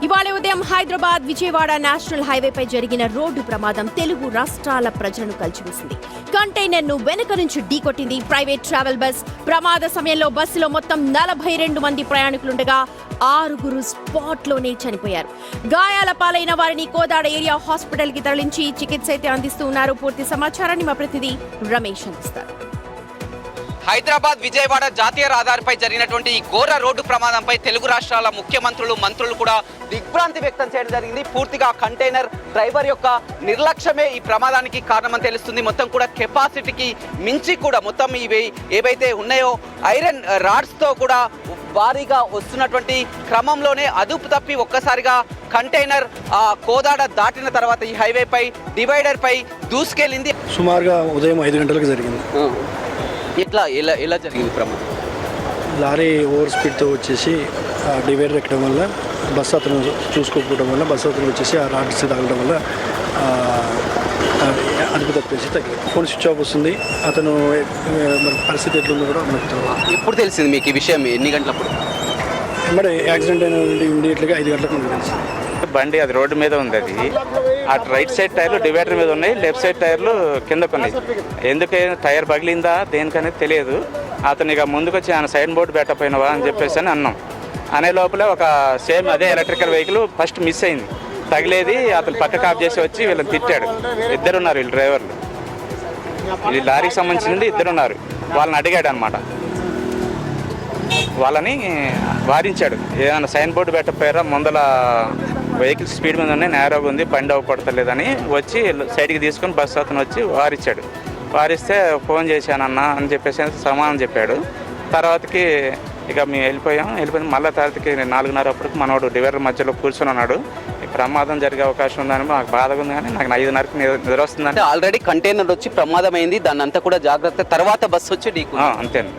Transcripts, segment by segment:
ఇవాళ ఉదయం హైదరాబాద్ విజయవాడ నేషనల్ హైవేపై జరిగిన రోడ్డు ప్రమాదం తెలుగు రాష్ట్రాల ప్రజలను కలిచివేసింది. కంటైనర్ ను వెనుక నుంచి ఢీకొట్టింది ప్రైవేట్ ట్రావెల్ బస్. ప్రమాద సమయంలో బస్సులో మొత్తం 42 మంది ప్రయాణికులుండగా 6 స్పాట్లోనే చనిపోయారు. గాయాల పాలైన వారిని కోదాడ ఏరియా హాస్పిటల్ కి తరలించి చికిత్స అయితే అందిస్తూ ఉన్నారు. పూర్తి సమాచారాన్ని మా ప్రతినిధి రమేష్ అందిస్తారు. హైదరాబాద్ విజయవాడ జాతీయ రహదారిపై జరిగినటువంటి ఈ ఘోర రోడ్డు ప్రమాదంపై తెలుగు రాష్ట్రాల ముఖ్యమంత్రులు మంత్రులు కూడా దిగ్భ్రాంతి వ్యక్తం చేయడం జరిగింది. పూర్తిగా కంటైనర్ డ్రైవర్ యొక్క నిర్లక్ష్యమే ఈ ప్రమాదానికి కారణమని తెలుస్తుంది. మొత్తం కూడా కెపాసిటీకి మించి కూడా మొత్తం ఇవి ఏవైతే ఉన్నాయో ఐరన్ రాడ్స్తో కూడా భారీగా వస్తున్నటువంటి క్రమంలోనే అదుపు తప్పి ఒక్కసారిగా కంటైనర్ కోదాడ దాటిన తర్వాత ఈ హైవేపై డివైడర్ పై దూసుకెళ్ళింది. సుమారుగా ఉదయం 5 గంటలకు జరిగింది. ఎలా జరిగింది ప్రమాదం? లారీ ఓవర్ స్పీడ్తో వచ్చేసి డివైడర్ ఎక్కడం వల్ల బస్సు అతను చూసుకోకపోవడం వల్ల బస్సు అతను వచ్చేసి ఆ రాడ్స్ తాగడం వల్ల అదుపు తప్పేసి తగ్గింది. ఫోన్ స్విచ్ ఆఫ్ వస్తుంది. అతను మరి పరిస్థితి ఎట్లుందో కూడా మనకు ఎప్పుడు తెలిసింది మీకు ఈ విషయం? ఎన్ని గంటలప్పుడు? మరి యాక్సిడెంట్ అయిన ఇమీడియట్గా 5 గంటలకు మనకు తెలిసింది. బండి అది రోడ్డు మీద ఉంది. అది అటు రైట్ సైడ్ టైర్లు డివైడర్ మీద ఉన్నాయి, లెఫ్ట్ సైడ్ టైర్లు కిందకు ఉన్నాయి. ఎందుకు టైర్ పగిలిందా దేనికనేది తెలియదు. అతను ఇక ముందుకు వచ్చి ఆయన సైడ్ బోర్డు పెట్టపోయినవా అని చెప్పేసి అని అన్నాం. అనే లోపల ఒక సేమ్ అదే ఎలక్ట్రికల్ వెహికల్ ఫస్ట్ మిస్ అయింది. తగిలేది అతను పక్క కాప్ చేసి వచ్చి వీళ్ళని తిట్టాడు. ఇద్దరున్నారు వీళ్ళు డ్రైవర్లు. ఇది లారీకి సంబంధించింది. ఇద్దరున్నారు. వాళ్ళని అడిగాడు అనమాట. వాళ్ళని వారించాడు. ఏదైనా సైన్ బోర్డు పెట్టకపోయారా, ముందల వెహికల్ స్పీడ్ మీద ఉన్నాయి, నేరోగా ఉంది, బండి అవ్వపడతలేదని వచ్చి సైడ్కి తీసుకొని బస్సు అతను వచ్చి వారించాడు. వారిస్తే ఫోన్ చేశానన్నా అని చెప్పేసి సమాధానం చెప్పాడు. తర్వాతకి ఇక మేము వెళ్ళిపోయి మళ్ళీ తర్వాతకి 4:30 అప్పటికి మనోడు డివైడర్ మధ్యలో కూర్చొని ఉన్నాడు. ప్రమాదం జరిగే అవకాశం ఉందని మాకు బాధగా ఉంది. కానీ నాకు 5:30కి నిద్ర వస్తుందంటే ఆల్రెడీ కంటైనర్ వచ్చి ప్రమాదం అయింది. దాన్ని అంతా కూడా జాగ్రత్త తర్వాత బస్సు వచ్చి ఢీకు అంతేను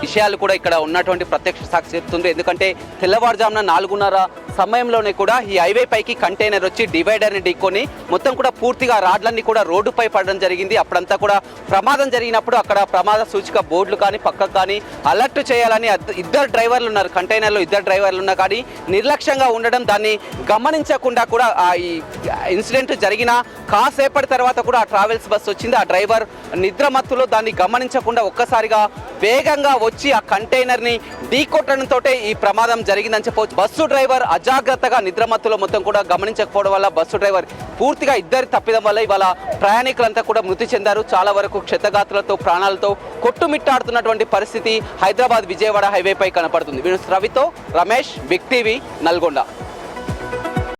విషయాలు కూడా ఇక్కడ ఉన్నటువంటి ప్రత్యక్ష సాక్షి చెప్తుంది. ఎందుకంటే తెల్లవారుజామున 4:30 సమయంలోనే కూడా ఈ హైవే పైకి కంటైనర్ వచ్చి డివైడర్ని ఢీకొని మొత్తం కూడా పూర్తిగా రాడ్లన్నీ కూడా రోడ్డుపై పడడం జరిగింది. అప్పుడంతా కూడా ప్రమాదం జరిగినప్పుడు అక్కడ ప్రమాద సూచిక బోర్డులు కానీ పక్కకు కానీ అలర్ట్ చేయాలని ఇద్దరు డ్రైవర్లు ఉన్నారు. కంటైనర్లో 2 డ్రైవర్లు ఉన్నా కానీ నిర్లక్ష్యంగా ఉండడం, దాన్ని గమనించకుండా కూడా ఈ ఇన్సిడెంట్ జరిగిన కాసేపటి తర్వాత కూడా ఆ ట్రావెల్స్ బస్సు వచ్చింది. ఆ డ్రైవర్ నిద్రమత్తులో దాన్ని గమనించకుండా ఒక్కసారిగా వేగంగా వచ్చి ఆ కంటైనర్ని ఢీకొట్టడంతో ఈ ప్రమాదం జరిగిందని చెప్పవచ్చు. బస్సు డ్రైవర్ అజాగ్రత్తగా నిద్రమత్తులో మొత్తం కూడా గమనించకపోవడం వల్ల బస్సు డ్రైవర్ పూర్తిగా ఇద్దరి తప్పిదం వల్ల ఇవాళ ప్రయాణికులంతా కూడా మృతి చెందారు. చాలా వరకు క్షతగాత్రులతో ప్రాణాలతో కొట్టుమిట్టాడుతున్నటువంటి పరిస్థితి హైదరాబాద్ విజయవాడ హైవేపై కనపడుతుంది. రవితో రమేష్, బిగ్ టీవీ, నల్గొండ.